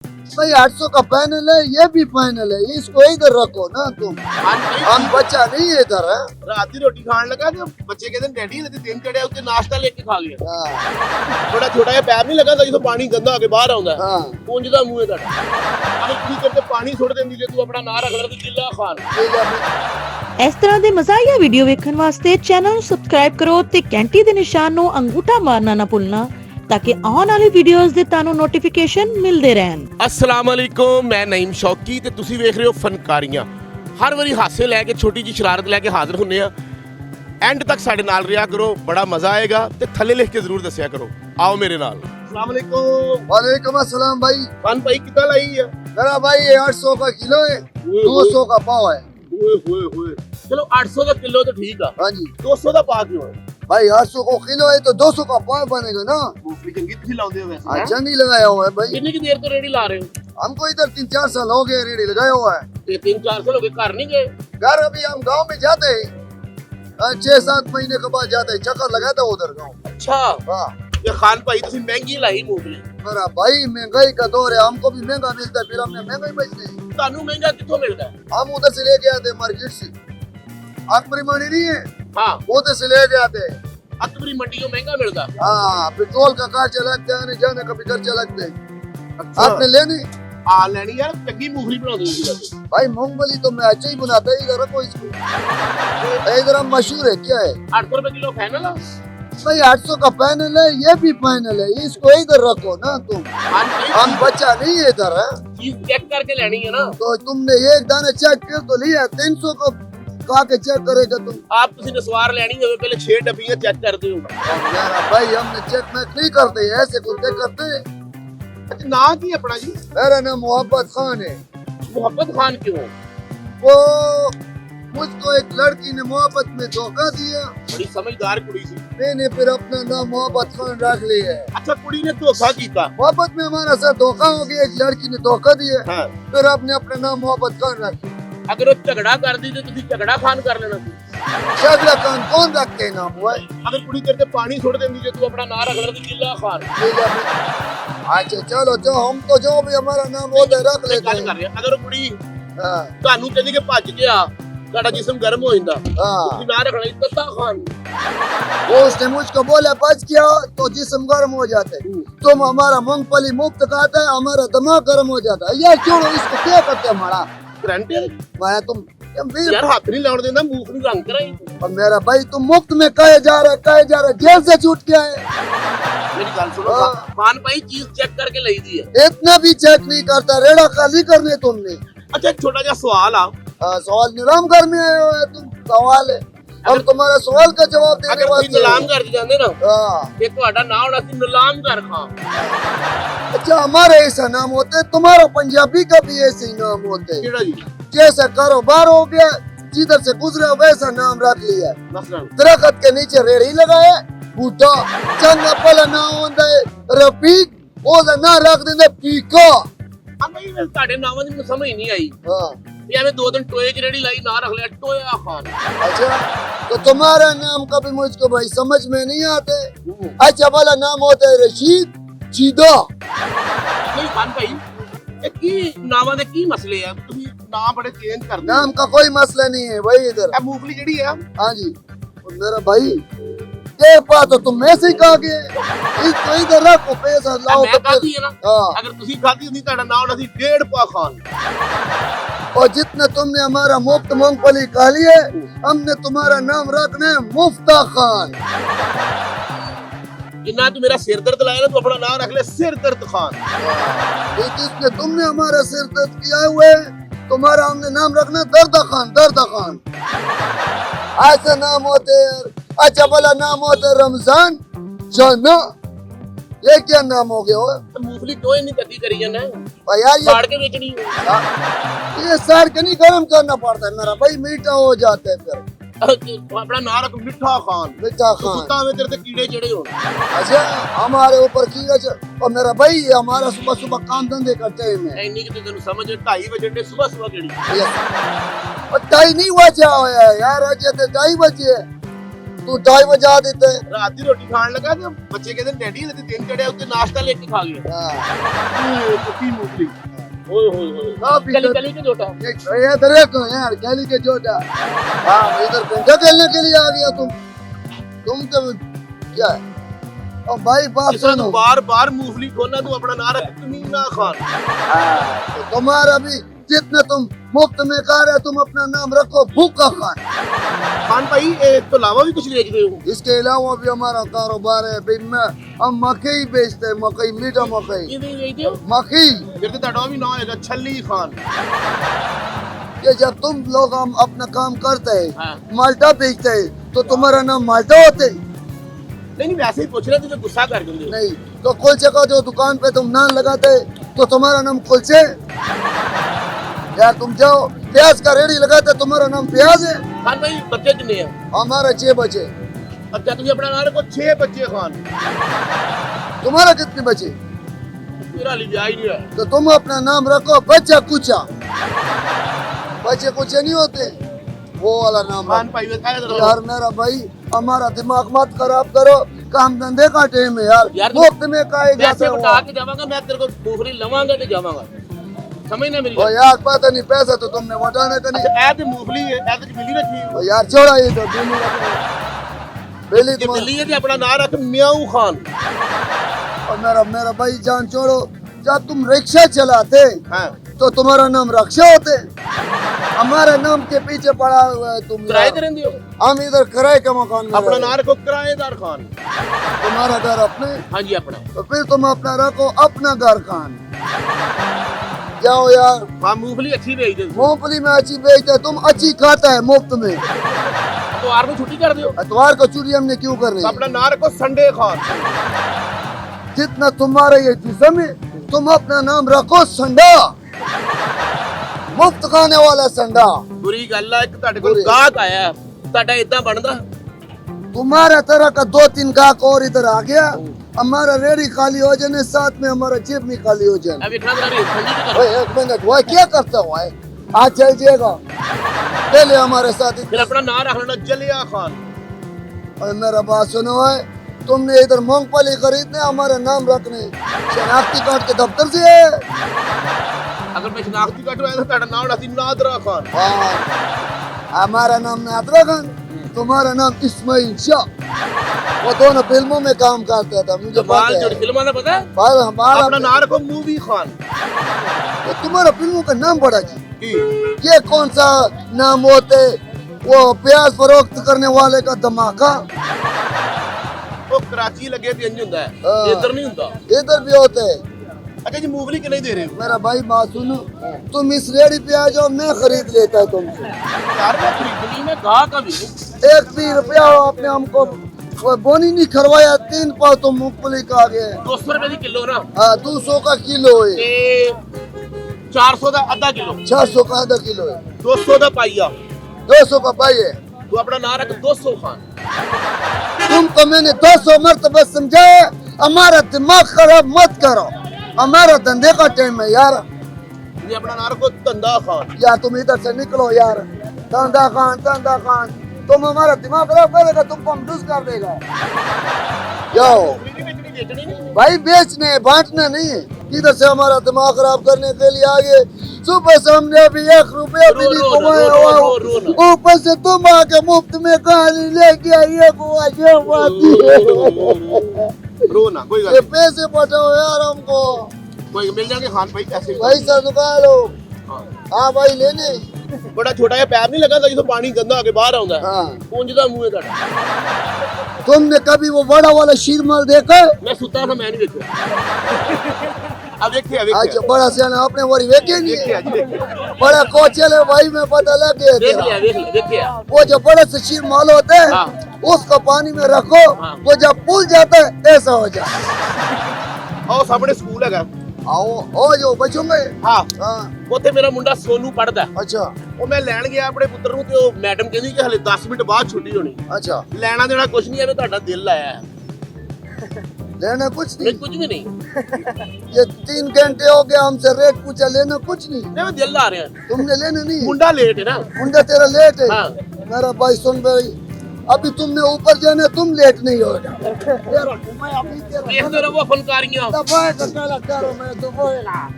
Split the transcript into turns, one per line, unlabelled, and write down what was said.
भाई 800 का पैनल है, ये भी पैनल है, इसको इधर रखो ना तुम। हम बच्चा नहीं है इधर है।
रात की रोटी खान लगा तो बच्चे कहते डैडी ने दिन चढ़िया उसके नाश्ता लेके खा गया। बड़ा छोटा जिहा पैर नहीं लगा जिसमें पानी गंदा आके बाहर आਉਂਦਾ ਹੈ। ਉਂਝ ਦਾ ਮੂੰਹ ਹੈ ਤੁਹਾਡਾ। ਅਗਰ ਤੁਸੀਂ ਕਰਦੇ ਪਾਣੀ ਸੁੱਟ ਦਿੰਦੀ ਜੇ ਤੂੰ ਆਪਣਾ ਨਾਂ ਰੱਖ ਲੈ ਤੇ ਜਿੱਲਾ ਖਾਨ।
ਇਸ ਤਰ੍ਹਾਂ ਦੇ ਮਜ਼ਾਹੀਆ ਵੀਡੀਓ ਵੇਖਣ ਵਾਸਤੇ ਚੈਨਲ ਨੂੰ ਸਬਸਕ੍ਰਾਈਬ ਕਰੋ ਤੇ ਘੰਟੀ ਦੇ ਨਿਸ਼ਾਨ ਨੂੰ ਅੰਗੂਠਾ ਮਾਰਨਾ ਨਾ ਭੁੱਲਣਾ ताकि आने वाली वीडियोस ਦੇ ਤੁਹਾਨੂੰ ਨੋਟੀਫਿਕੇਸ਼ਨ ਮਿਲਦੇ ਰਹਿਣ।
अस्सलाम वालेकुम, मैं नईम शौकी ਤੇ ਤੁਸੀਂ ਵੇਖ ਰਹੇ ਹੋ ਫਨਕਾਰੀਆਂ। ਹਰ ਵਾਰੀ ਹਾਸੇ ਲੈ ਕੇ ਛੋਟੀ ਜੀ ਸ਼ਰਾਰਤ ਲੈ ਕੇ ਹਾਜ਼ਰ ਹੁੰਨੇ ਆ। ਐਂਡ ਤੱਕ ਸਾਡੇ ਨਾਲ ਰਿਹਾ ਕਰੋ, ਬੜਾ ਮਜ਼ਾ ਆਏਗਾ ਤੇ ਥੱਲੇ ਲਿਖ ਕੇ ਜ਼ਰੂਰ ਦੱਸਿਆ ਕਰੋ। ਆਓ ਮੇਰੇ ਨਾਲ। अस्सलाम वालेकुम।
वालेकुम अस्सलाम भाई।
ਖਾਨ ਭਾਈ ਕਿੱਦਾਂ ਲਾਈ ਆ?
मेरा भाई ये 800 का किलो है, 200 का पाव है।
ਓਏ ਹੋਏ ਹੋਏ, ਚਲੋ 800 ਦਾ ਕਿਲੋ ਤਾਂ ਠੀਕ ਆ,
हाँ जी
200 ਦਾ ਪਾ ਕਿਉਂ ਹੈ?
भाई 800 को किलो है तो 200 का पाव बनेगा ना।
ਮੂੰਗਫਲੀ ਚੰਗੀ ਤੁਸੀਂ ਲਾਉਂਦੇ ਹੋ ਵੈਸੇ।
अच्छा नहीं लगाया हुआ है भाई,
ਕਿੰਨੀ ਕਿ ਦੇਰ ਤੋਂ ਰੇੜੀ ਲਾ ਰਹੇ ਹੋ?
हमको इधर 3-4 साल हो गए रेडी लगाया हुआ है।
ਤੇ 3-4 ਸਾਲ ਹੋ ਗਏ ਘਰ ਨਹੀਂ ਗਏ?
घर अभी हम गांव में जाते हैं, 6-7 महीने के बाद जाते हैं, चक्कर लगाते हैं उधर गाँव।
ਅੱਛਾ
हाँ
ये खान भाई ਤੁਸੀਂ ਮਹਿੰਗੀ ਲਾਈ ਮੂੰਗਫਲੀ।
मेरा भाई महंगाई का दौर है, हमको भी महंगा मिलता है, फिर हमने महंगाई बेचते हैं।
ਤੁਹਾਨੂੰ ਮਹਿੰਗਾ ਕਿੱਥੋਂ ਮਿਲਦਾ ਹੈ?
हम उधर से लेके आते हैं मार्केट से, अकबरी मंडी नहीं है,
हाँ,
उधर से लेके आते हैं।
ਅਕਬਰੀ ਮੰਡੀੋਂ ਮਹਿੰਗਾ ਮਿਲਦਾ।
हाँ पेट्रोल का खर्चा लगता है, आने जाने का भी खर्चा लगता है। आपने लेनी?
ਆ ਲੈਣੀ ਯਾਰ, ਚੰਗੀ ਮੂੰਗਫਲੀ ਬਣਾਉਂਦੇ ਹੋ ਤੁਸੀਂ।
भाई मूंगफली तो मैं अच्छा ही बनाता है, इधर रखो इसको, इधर हम मशहूर है क्या है
800 रुपए किलो फाइनल है।
भाई 800 का पैनल है, ये भी पैनल है, इसको इधर रखो ना तुम। हम बच्चा नहीं है इधर है।
चीज चेक करके लेनी है ना।
तो तुमने एक दाना चेक कर तो लिया, 300 को खा के चेक करेगा तुम।
आप किसी ने सवार लेनी है पहले 6 डब्बियां चेक करते हो।
मेरा भाई हमने चेक मैक नहीं करते, ऐसे कुछ करते हैं।
अच्छा ना की अपना जी?
मेरा नाम मोहब्बत खान है।
मोहब्बत खान क्यों?
वो मुझको एक लड़की ने मोहब्बत में धोखा दिया,
बड़ी समझदार कुड़ी सी।
मैंने फिर अपना नाम मोहब्बत खान रख लिया है।
अच्छा कुड़ी ने धोखा कीता।
मोहब्बत में हमारा साथ धोखा हो गया, एक लड़की ने धोखा दिया,
हाँ।
फिर आपने अपना नाम मोहब्बत खान रख लिया।
अगर वो झगड़ा कर दी तो तुसी झगड़ा खान कर लेना सी।
शगला खान कौन रखते हैं नाम हुआ है?
अगर कुड़ी तेरे ते पानी छोड़ देंदी जे तू अपना नाम रख ले तो जिला खान।
अच्छा चलो जो हम तो जो भी हमारा नाम होता है रख लेते
गल कर
हैं।
रहे अगर वो कुड़ी
हाँ
ਤੁਹਾਨੂੰ ਕਹਿੰਦੀ ਕਿ ਭੱਜ ਗਿਆ ਤੁਹਾਡਾ ਜਿਸਮ ਗਰਮ ਹੋ ਜਾਂਦਾ
हाँ
ਤੁਸੀਂ ਨਾ ਰੱਖਣਾ ਤੱਤਾ ਖਾਨ।
वो उसने मुझको बोला बच गया तो जिस्म गर्म हो जाता है, तुम हमारा मूंगफली मुफ्त खाता है, हमारा दिमाग गर्म हो जाता है। यार क्यों इसको क्या करते हमारा
करंट
मैं तुम
यार हाथ नहीं लाउन देना मुंह नहीं रंग कराई।
और मेरा भाई तुम मुफ्त में कहे जा रहे जेल से छूट के आए।
मेरी गल सुनो खान भाई चीज चेक करके ली दी है।
इतना भी चेक नहीं करता, रेड़ा खाली करने तुमने।
अच्छा एक छोटा सा सवाल आ
सवाल निराम घर में आए हो तुम, सवाल है हम तुम्हारा सवाल का जवाब देने
अगर
वाले
तुम नीलाम कर जाते ना
हाँ।
ये ਤੁਹਾਡਾ ਨਾਮ ਹੋਣਾ ਸੀ नीलाम कर खान।
अच्छा हमारे ऐसा नाम होते है, तुम्हारा पंजाबी का भी ऐसे ही नाम होते हैं।
ਕਿਹੜਾ ਜੀ?
जैसा कारोबार हो गया जिधर से गुजरे वैसा नाम रख लिया।
ਮਸलन
दरख्त के नीचे रेड़ी लगाए बूटा, चंगा पला ना होता है रफीक, ओदा ना रख देंगे पीका।
ਆ ਨਹੀਂ ਮੈਂ ਤੁਹਾਡੇ ਨਾਮਾਂ ਦੀ ਮੈਨੂੰ ਸਮਝ ਨਹੀਂ ਆਈ।
हाँ
ਵੀ ਐਵੇਂ ਦੋ ਦਿਨ ਟੋਏ ਚ ਰੇੜੀ ਲਾਈ ਨਾ ਰੱਖ ਲਿਆ ਟੋਇਆ ਖਾਨ।
अच्छा तो तुम्हारा नाम कभी मुझको भाई समझ में नहीं आते। अच्छा वाला नाम होता है रशीद चीदा।
ਨਹੀਂ ਖਾਨ ਭਾਈ ਇਹ ਕੀ ਨਾਮਾਂ ਦੇ ਕੀ ਮਸਲੇ ਆ? ਤੁਸੀਂ ਨਾਮ ਬੜੇ ਚੇਂਜ ਕਰਦੇ ਹੋ।
नाम का कोई मसला नहीं है भाई इधर।
ਇਹ ਮੂੰਗਫਲੀ ਜਿਹੜੀ ਆ
हाँ जी और मेरा भाई देख पा तो तुम में से कहा गए इसको इधर रखो, पैसा लाओ
ਮੈਂ
तो
ਖਾਧੀ ਹੈ ਨਾ।
हाँ।
ਅਗਰ ਤੁਸੀਂ ਖਾਧੀ ਹੁੰਦੀ ਤੁਹਾਡਾ ਨਾਮ ਹੋਣਾ ਸੀ 1.5 ਪਾ ਖਾਨ।
और जितने तुमने हमारा मुफ्त मूंगफली खा लिए, हमने तुम्हारा नाम रखना है मुफ्ता खान।
जिन्ना तू मेरा सिर दर्द लाया ना तू अपना नाम रख ले सिर दर्द खान।
जिसने तुमने हमारा सिर दर्द किया हुआ है, तुम्हारा हमने नाम रखना है दर्दा खान, दर्दा खान। ऐसे नाम होते हैं। अच्छा भला नाम होता है रमजान जाना, ये क्या नाम हो गया हो?
तो मूंगफली क्यों नहीं कद्दी करी जाना है?
भाई यार
फाड़ के बेचनी है।
ये सर के नहीं गर्म करना पड़ता है मेरा भाई, मीठा हो जाता है फिर।
अपना नाम रख मिठा खान।
मीठा खान।
कुत्ता में तेरे ते कीड़े चढ़े हो।
अच्छा हमारे ऊपर कीड़ा और मेरा भाई हमारा सुबह सुबह काम धंधे करते हैं मैं।
ਇੰਨੀ ਕਿ ਤੈਨੂੰ ਸਮਝ 2:30 ਵਜੇ ਦੇ ਸਵੇਰ ਸਵੇਰ ਕਿਹੜੀ?
और ढाई नहीं बजा हुआ है यार, अजय तो 2:30 बजे। तू 2:30 बजा देते।
रात की रोटी खान लगा तो बच्चे कहते डैडी ने दिन चढ़िया उत्ते नाश्ता लेके खा गया।
हाँ।
कुकी मूंगफली ओए होए होए
काफी
गली गली के जोटा
ये इधर देखो यार, गली के जोटा। हाँ इधर पंजा खेलने के लिए आ गया तुम तो क्या है? और भाई बात सुनो,
बार बार मूंगफली खोलना, तू अपना ना रख कमीना खान।
तो तुम्हारा भी जितने तुम मुफ्त में खा रहे, तुम अपना नाम रखो भूखा खान।
खान भाई एक तो अलावा भी कुछ बेचते हो?
इसके अलावा भी हमारा कारोबार है भाई, हम मकई बेचते हैं, मकई, मीठा मकई,
ये भी बेचते हो?
मकई।
फिर तो तड़ो भी ना होगा छल्ली खान।
ये जब तुम लोग हम अपना काम करते हैं,
हाँ।
माल्टा बेचते हैं, तो तुम्हारा नाम माल्टा होते?
नहीं वैसे ही पूछ रहे तुझे गुस्सा कर दूंगी।
नहीं तो कुलचे का जो दुकान पे तुम नान लगाते तो तुम्हारा नाम कुलचे? यार तुम जाओ प्याज का रेडी लगाते, तुम्हारा नाम प्याज है?
खान भाई बच्चे कितने हैं?
हमारा 6 बच्चे।
अच्छा तुझे अपना नाम रखो 6 बच्चे खान।
तुम्हारा कितने बच्चे?
मेरा लिया ही नहीं है।
तो तुम अपना नाम रखो बच्चा कुचा। बच्चे कुचे नहीं होते, वो वाला नाम
खान
रखो।
भाई बताया जरा।
यार मेरा भाई हमारा दिमाग मत खराब करो, काम धंधे का टाइम है
यार,
यार, मुफ्त में खाए जाते
पैसे
हो।
बता के जावांगा मैं, तेरे को मूंगफली लवांगा तो जावांगा, समझ ना मेरी
ओ
बात।
यार पता नहीं पैसा तो तुमने वटाने का नहीं।
अच्छा ऐ तो मूंगफली है, ऐ तो बिल्ली रखी है।
ओ यार छोड़ा ये तो बिल्ली
ये
तुम्हारा।
बिल्ली है तो अपना नाम रख म्याऊ खान।
और मेरा भाई जान छोड़ो, जब तुम रिक्शा चलाते
हाँ
तो तुम्हारा नाम रक्षा होते, हमारे नाम के पीछे पड़ा हुआ है तुम।
किराए दे रहे हो?
हम इधर किराए का मकान में
अपना
रहते।
नाम रखो किराएदार खान।
तुम्हारा घर अपने,
हाँ जी अपना।
तो फिर तुम अपना रखो अपना घर खान। जाओ यार,
हाँ मूंगफली अच्छी भेज दे।
मूंगफली में अच्छी बेचते, तुम अच्छी खाता है मुफ्त में।
तो आर में छुट्टी कर दो।
इतवार को चोरी हमने क्यों कर रही
तो
है?
अपना नाम रखो संडे खान।
जितना तुम्हारा ये जिस्म है, तुम अपना नाम रखो संडा, मुफ्त खाने वाला संडा।
बुरी गल है कि ਤੁਹਾਡੇ ਕੋਲ
बुरी।
ਗਾਹਕ ਆਇਆ ਤੁਹਾਡਾ ਇਦਾਂ ਬਣਦਾ।
तुम्हारा तरह का 2-3 गाहक और इधर आ गया, हमारा रेडी खाली हो जाने, साथ में हमारा जेब भी खाली हो जाए।
अब इतना जरा ठंडी तो करो।
ओए, 1 मिनट, वो क्या करता हुआ है? आज चल जाएगा, पहले हमारे साथ।
फिर अपना नाम रख लेना जलिया खान।
और मेरा बात सुनो है, तुमने इधर मूंगफली खरीदने, हमारा नाम रखने शनाख्ती कार्ड के दफ्तर से है।
अगर मैं शनाख्ती कार्ड आया तो ਤੁਹਾਡਾ ਨਾਮ ਰੱਖੀ ਨਾਦਰਾ ਖਾਨ।
हाँ, हमारा नाम नादरा खान, तुम्हारा नाम इस्माइल शाह। वो दोनों फिल्मों में काम करता था, मुझे
बाल
पता
जोड़
है।
फिल्मां ਦਾ ਪਤਾ ਹੈ?
पर हमारा
अपना नाम रखो मूवी खान।
ये तुम्हारा फिल्मों का नाम बड़ा जी,
की
ये कौन सा नाम होते? वो प्याज फरोख्त करने वाले का धमाका
ਉਹ ਕਰਾਚੀ ਲੱਗੇ ਤੇ ਇੰਜ ਹੁੰਦਾ ਹੈ,
हाँ।
ਇੱਧਰ ਨਹੀਂ ਹੁੰਦਾ।
इधर भी होते हैं।
अच्छा जी मूंगफली कितने दे रहे हो?
मेरा भाई बात सुनो, तुम इस रेडी पे आ जाओ, मैं खरीद लेता है तुमसे।
यार मैं खरीदनी में गाहक का भी हूं।
1 भी रुपया आपने हमको वो बोनी नहीं करवाया, 3 पाव तुम मूंगफली का आ गए।
200 रुपए की किलो ना,
हाँ 200 का किलो है,
ਤੇ 400 ਦਾ ਅੱਧਾ ਕਿਲੋ,
400 का आधा किलो है,
200 ਦਾ ਪਾਈਆ।
200 का पाई है।
तू अपना नाम रख 200 खान।
तुमको मैंने 200 मरतबा समझाया, हमारा दिमाग खराब मत करो, हमारा धंधे का टाइम है यार।
ये अपना नाम रखो धंधा खान।
यार तुम इधर से निकलो यार, धंधा खान, तुम हमारा दिमाग खराब करेगा, तुमको हम डूस कर देगा। जाओ
मूंगफली भी बेचनी बेचनी नहीं।
भाई, बेचने बांटना नहीं है, इधर से हमारा दिमाग खराब करने के लिए आगे। सुबह से हमने अभी 1 रुपया भी नहीं कमाया हुआ, ऊपर से तुम आके मुफ्त में गाली लेके आइए। बुआ जो बात है,
रो ना कोई
ये
गल
पैसे पटाओ यार हमको,
कोई मिल जाएंगे खान भाई पैसे।
पैसा निकालो।
हाँ।
हाँ भाई लेने।
बड़ा छोटा जिहा पैर नहीं लगा जिसमें पानी गंदा आके बाहर आਉਂਦਾ है।
हाँ,
पुंज दा मुंह है ਤੁਹਾਡਾ।
तुमने कभी वो बड़ा वाला शीरमाल देखा है?
मैं सुता था मैं नहीं देखा। अब देखिए
अच्छा बड़ा सियाना आपने वो वेखे नहीं
देखिए
है?
जी देखिए
बड़ा कोचल है भाई, में पता लग गया
देख
तेरा।
लिया देख लिया देखिए।
वो जो बड़े से शीरमाल होते हैं,
हाँ।
उसको पानी में रखो,
हाँ।
वो जब पुल जाता है ऐसा हो जाए।
और सामने स्कूल है
आओ ओ जो बचों में।
हाँ
हाँ
ਉੱਥੇ ਮੇਰਾ ਮੁੰਡਾ ਸੋਨੂ ਪੜਦਾ।
अच्छा
ਉਹ ਮੈਂ ਲੈਣ ਗਿਆ ਆਪਣੇ ਪੁੱਤਰ ਨੂੰ ਤੇ ਉਹ ਮੈਡਮ ਕਹਿੰਦੀ ਕਿ ਹਲੇ 10 ਮਿੰਟ ਬਾਅਦ ਛੁੱਟੀ ਹੋਣੀ।
अच्छा,
ਲੈਣਾ ਦੇਣਾ ਕੁਝ ਨਹੀਂ ਐਵੇਂ ਤੁਹਾਡਾ ਦਿਲ ਆਇਆ ਹੈ।
लेना कुछ
नहीं
नहीं,
कुछ भी नहीं।
ये 3 घंटे हो गए हमसे रेट पूछा, लेना कुछ नहीं,
मैं दिल आ रहा है।
तुमने लेना नहीं।
मुंडा लेट है ना।
मुंडा तेरा लेट है।
हाँ।
मेरा भाई सुन भाई, अभी तुमने ऊपर जाना, तुम लेट नहीं होगा। ये रखो, मैं अभी
देखते रहो फनकारियां।
दबाए कटा लगता रहो, मैं तो बोलेगा।